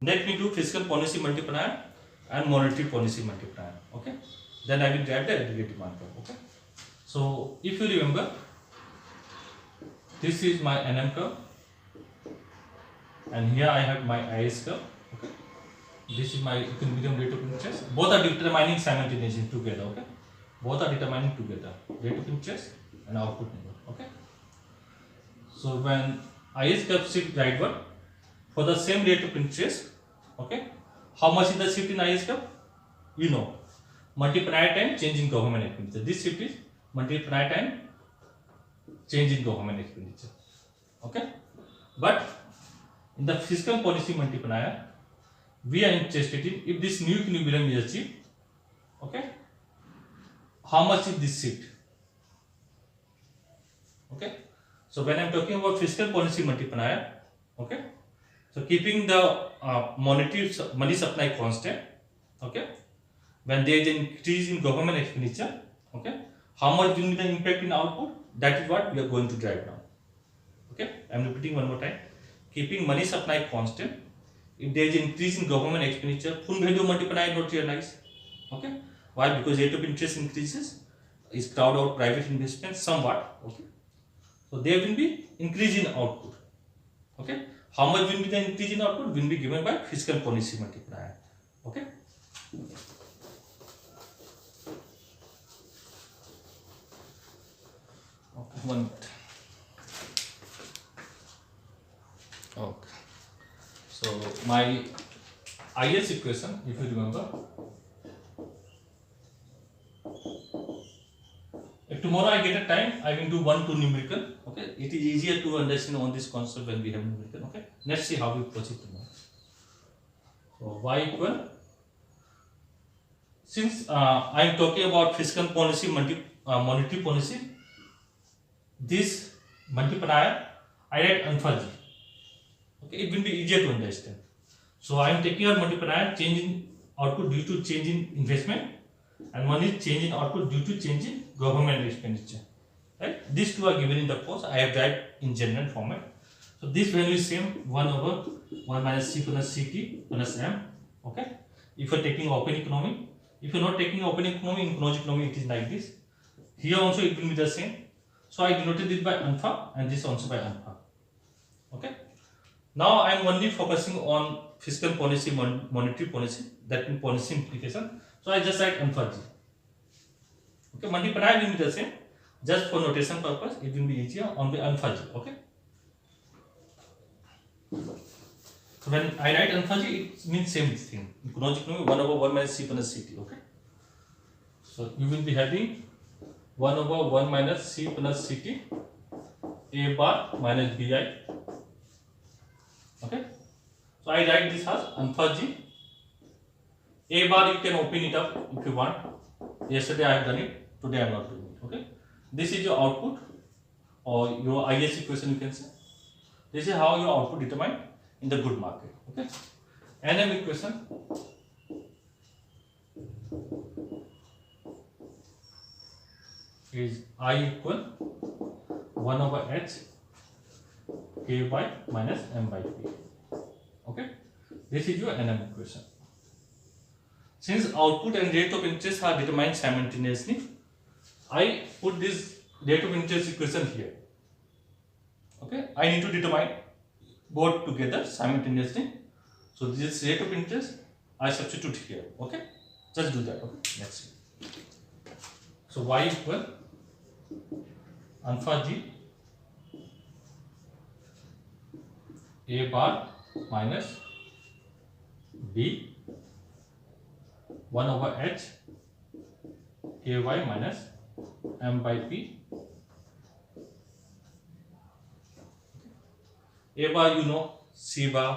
let me do fiscal policy multiplier and monetary policy multiplier. Okay, then I will write the aggregate marker. Okay, so if you remember, this is my NM curve, and here I have my IS curve. Okay, this is my equilibrium rate of interest. Both are determining simultaneously together. Okay, both are determining together rate of interest and output number. Okay, so when IS curve shift rightward for the same rate of interest, okay, how much is the shift in IS curve? You know, multiplier time change in government expenditure. This shift is multiplier time change in government expenditure. Okay, but in the fiscal policy multiplier, we are interested in if this new equilibrium is achieved. Okay, how much is this shift? Okay, so when I am talking about fiscal policy multiplier, okay, so keeping the monetary money supply constant, okay, when there is an increase in government expenditure, okay, how much will be the impact in output? That is what we are going to drive now. Okay, I am repeating one more time. Keeping money supply constant, if there is an increase in government expenditure, full value multiplier not realized. Okay, why? Because rate of interest increases, is crowd out private investment somewhat. Okay, so there will be increase in output. Okay, how much will be the increase in output will be given by fiscal policy multiplier. Okay. Okay, 1 minute. Okay, so my IS equation, if you remember, if tomorrow I get a time, I will do 1-2 numerical. Okay, it is easier to understand on this concept when we have numerical. Okay, let's see how we proceed tomorrow. So y equal, since I am talking about fiscal policy monetary policy, this multiplier I write alpha g. Okay, it will be easier to understand. So I am taking our multiplier change in output due to change in investment, and one is change in output due to change in government expenditure. Right? These two are given in the course. I have write in general format. So this value is same 1/1 minus c plus ct plus m. Okay. If you are taking open economy, if you are not taking open economy, in closed economy it is like this. Here also it will be the same. So I denoted it by alpha and this also by alpha. Okay. Now I am only focusing on fiscal policy, monetary policy, that means policy implication. So I just write alpha g. Okay, multiplier will be the same. Just for notation purpose, it will be easier on the alpha g. Okay. So when I write alpha g, it means same thing. In closed economy, 1/1 minus c plus ct. Okay. So you will be having 1/1 minus c plus ct a bar minus bi. Okay, so I write this as alpha g. A bar you can open it up if you want. Yesterday I have done it, today I am not doing it. Okay, this is your output or your IS equation, you can say. This is how your output determined in the good market. Okay, NM equation is I equal 1/h k by minus m by p. Okay, this is your NM equation. Since output and rate of interest are determined simultaneously, I put this rate of interest equation here. Okay, I need to determine both together simultaneously. So this rate of interest I substitute here. Okay, just do that. Okay, let's see. So y equal alpha g a bar minus b 1/h ky minus m by p. A bar you know, c bar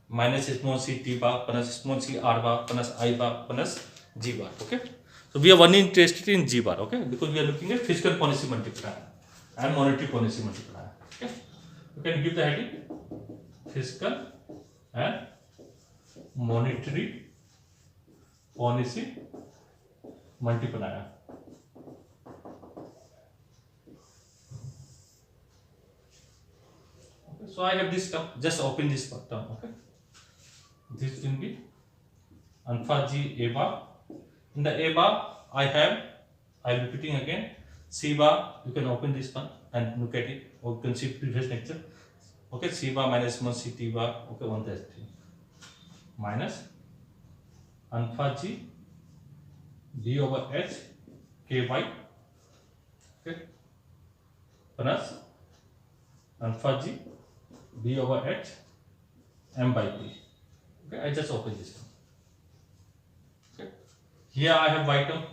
minus small c t bar plus small c r bar plus I bar plus g bar. Okay, so we are only interested in g bar. Okay, because we are looking at fiscal policy multiplier and monetary policy multiplier. Okay, you can give the heading fiscal and monetary policy multiplier. Okay, so I have this term, just open this term. Okay, This will be alpha G A bar. In the A bar, I am repeating again, C bar. You can open this one and look at it, or you can see previous lecture. Okay, C bar minus 1 C T bar. Okay, 1 dash 3 minus alpha G D over H K by, okay, plus alpha G D over H M by P. Okay, I just open this one. Okay, here I have y term.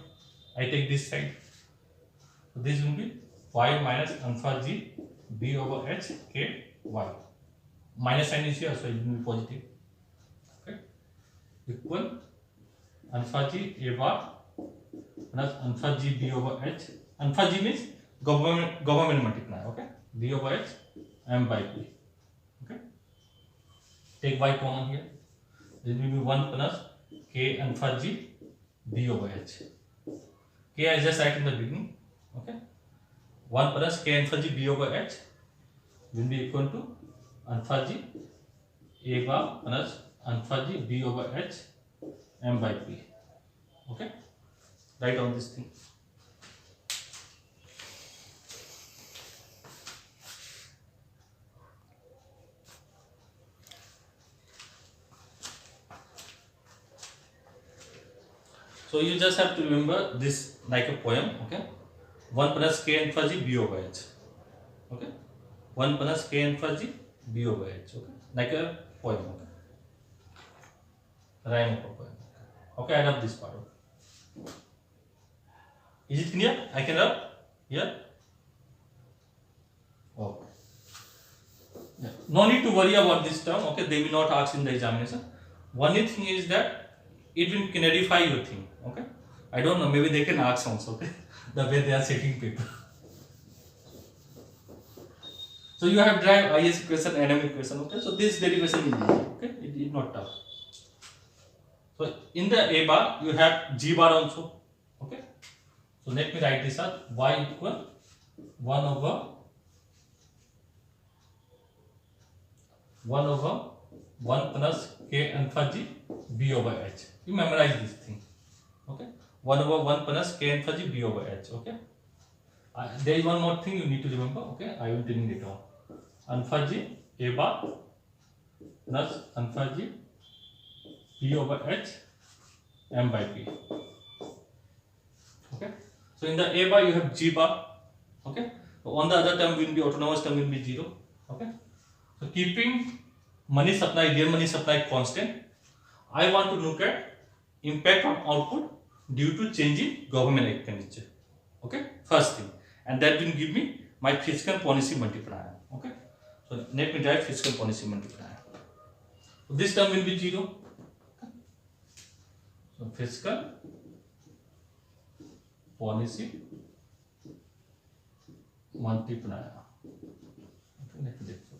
I take this side. So this will be y minus alpha G D over H K y. Minus sign is here, so it will be positive. Okay, equal alpha G A bar plus alpha G D over H. Alpha G means government multiplier. Okay, D over H M by P. Okay, take y common here. This will be 1 plus K alpha G D over H. K I just write in the beginning. Okay, 1 plus K alpha G D over H will be equal to alpha G A bar plus alpha G D over H M by P. Okay, write on this thing. So you just have to remember this like a poem. Okay, 1 plus K alpha G B over H. Okay, 1 plus K alpha G B over H. Okay, like a poem. Okay, rhyme of a poem. Okay, I love this part. Is it clear? I can rub here. Okay. Yeah. No need to worry about this term. Okay, they will not ask in the examination. Only thing is that it will clarify your thing. Okay, I don't know. Maybe they can ask also. Okay, the way they are setting paper. So you have drive IS equation, NM equation. Okay, so this derivation is easy. Okay, it is not tough. So in the A bar you have G bar also. Okay, so let me write this as y equal 1 over 1 plus K alpha G B over H. You memorize this thing. Okay, 1 over 1 plus K alpha G B over H. Okay, there is one more thing you need to remember. Okay, I will tell you later on. Alpha G A bar plus alpha G B over H M by P. Okay, so in the A bar you have G bar. Okay, so on the other term will be autonomous term will be 0. Okay, so keeping money supply, real money supply constant, I want to look at impact on output due to change in government expenditure. Okay, first thing, and that will give me my fiscal policy multiplier. Okay, so let me write fiscal policy multiplier. So this term will be 0. Okay. So fiscal policy multiplier. Okay, let me take photo.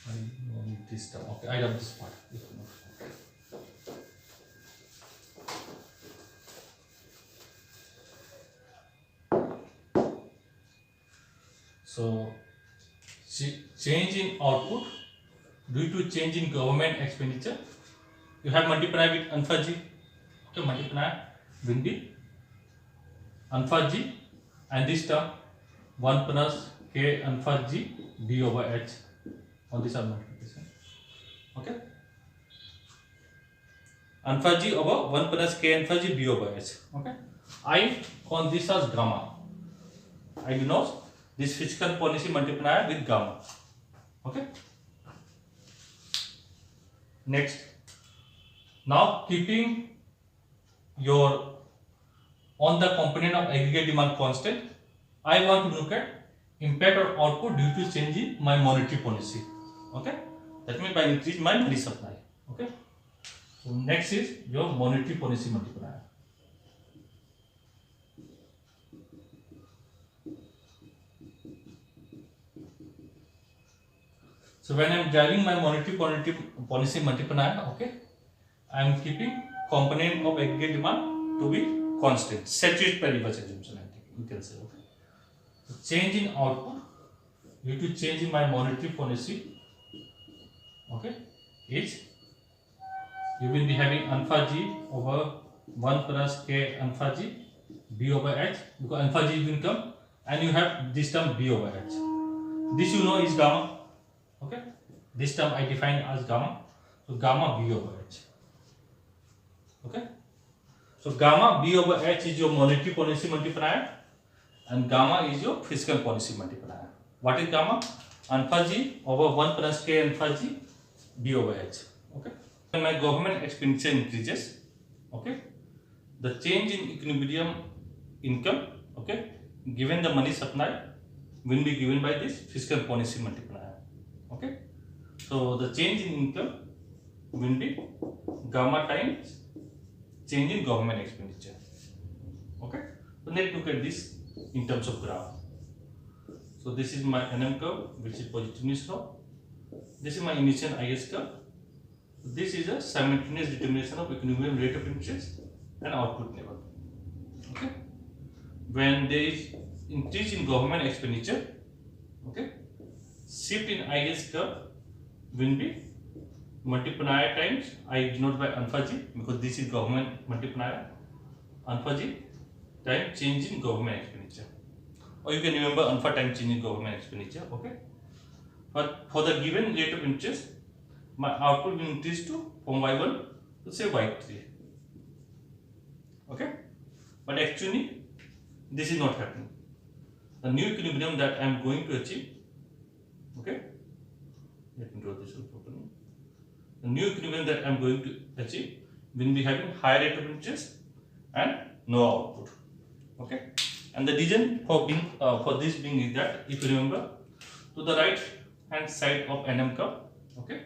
I don't need this term. Okay, I love this part. So change in output due to change in government expenditure, you have multiplied with alpha G. Okay, multiply will be alpha G and this term 1 plus K alpha G D over H on this multiplication. Okay, alpha G over 1 plus K alpha G B over H. Okay, I call this as gamma. I denote this fiscal policy multiplier with gamma. Okay, next, now keeping your on the component of aggregate demand constant, I want to look at impact on output due to change in my monetary policy. Okay, that means by increase my money supply. Okay, so next is your monetary policy multiplier. So when I am driving my monetary policy multiplier, okay, I am keeping component of aggregate demand to be constant. Saturation per assumption. you can say. Okay. So change in output due to change in my monetary policy, okay, is you will be having alpha g over 1 plus k alpha g b over h, because alpha g will come, and you have this term b over h. This you know is gamma. Okay, this term I define as gamma. So gamma b over h. Okay, so gamma b over h is your monetary policy multiplier, and gamma is your fiscal policy multiplier. What is gamma? Alpha g over 1 plus k alpha g b over h. Okay, when my government expenditure increases, okay, the change in equilibrium income, okay, given the money supply, will be given by this fiscal policy multiplier. Okay, so the change in income will be gamma times change in government expenditure. Okay, so let's look at this in terms of graph. So this is my NM curve, which is positiveness law. This is my initial IS curve. This is a simultaneous determination of equilibrium rate of interest and output level. Okay, when there is increase in government expenditure, okay, shift in IS curve will be multiplier times I denote by alpha g, because this is government multiplier, alpha g times change in government expenditure, or you can remember alpha times change in government expenditure. Okay, but for the given rate of interest, my output will increase to from y1 to say y3. Okay, but actually this is not happening. The new equilibrium that I am going to achieve, okay, let me draw this one properly. The new equilibrium that I am going to achieve will be having higher rate of interest and no output. Okay, and the reason for being for this being is that, if you remember, to the right hand side of NM curve, okay,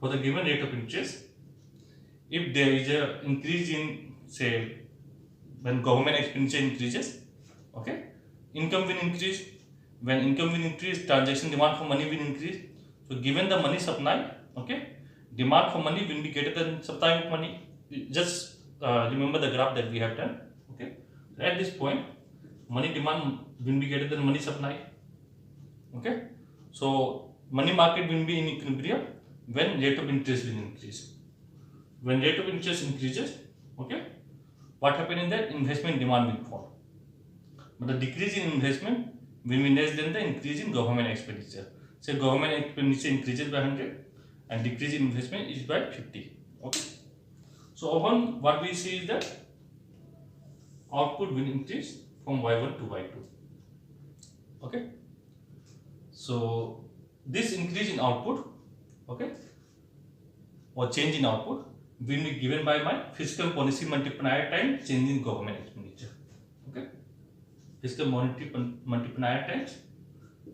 for the given rate of interest, if there is a increase in, say, when government expenditure increases, okay, income will increase. When income will increase, transaction demand for money will increase. So given the money supply, okay, demand for money will be greater than supply of money. Just remember the graph that we have done. Okay, at this point, money demand will be greater than money supply. Okay, so money market will be in equilibrium when rate of interest will increase. When rate of interest increases, okay, what happens in that? Investment demand will fall. But the decrease in investment will be less than the increase in government expenditure. Say government expenditure increases by 100 and decrease in investment is by 50. Okay, so often what we see is that output will increase from y1 to y2. Okay, so this increase in output, okay, or change in output will be given by my fiscal policy multiplier times change in government expenditure. Okay, fiscal monetary multiplier times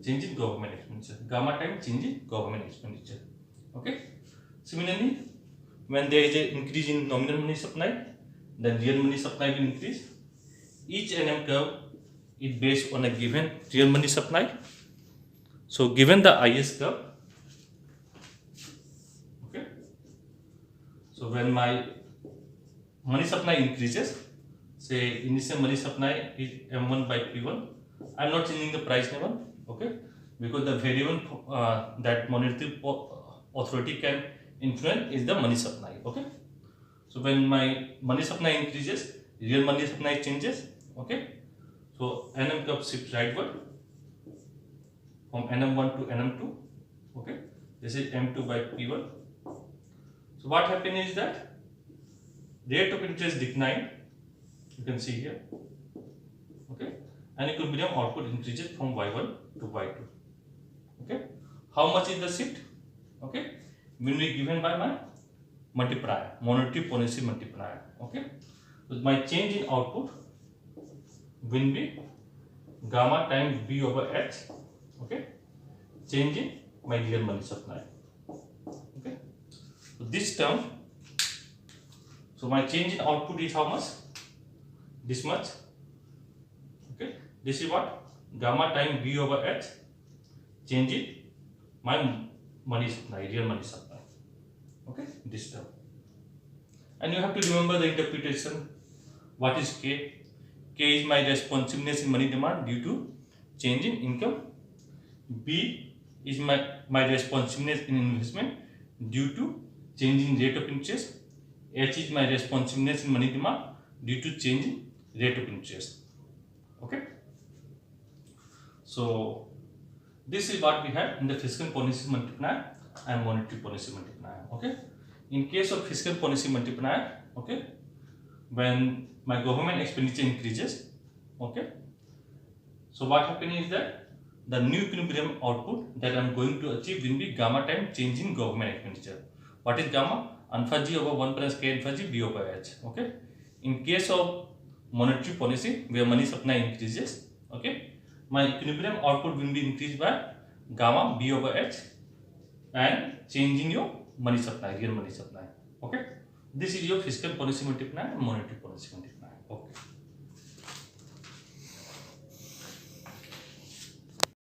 change in government expenditure, gamma times change in government expenditure. Okay, similarly, when there is an increase in nominal money supply, then real money supply will increase. Each NM curve is based on a given real money supply. So given the IS curve, okay, so when my money supply increases, say initial money supply is M1 by P1, I am not changing the price level, okay, because the variable that monetary authority can influence is the money supply. Okay, so when my money supply increases, real money supply changes. Okay, so NM curve shifts rightward from NM1 to NM2. Okay, this is M2 by P1. So what happens is that rate of interest decline, you can see here. Okay, and equilibrium output increases from y1 to y2. Okay, how much is the shift? Okay, will be given by my multiplier, monetary policy multiplier. Okay, so my change in output will be gamma times b over h. Okay, change in my real money supply. Okay, so this term, so my change in output is how much? This much. Okay, this is what? Gamma times b over h, change in my money supply, real money supply. Okay, this term. And you have to remember the interpretation. What is K? K K is my responsiveness in money demand due to change in income. B is my responsiveness in investment due to change in rate of interest. H is my responsiveness in money demand due to change in rate of interest. Okay. So this is what we have in the fiscal policy multiplier and monetary policy multiplier. Okay. In case of fiscal policy multiplier, okay, when my government expenditure increases, okay, so what happens is that the new equilibrium output that I am going to achieve will be gamma time change in government expenditure. What is gamma? Alpha g over 1 plus k alpha g b over h. Okay. In case of monetary policy where money supply increases, okay, my equilibrium output will be increased by gamma b over h and change in your money supply, real money supply. Okay. This is your fiscal policy multiplier and monetary policy multiplier. Okay.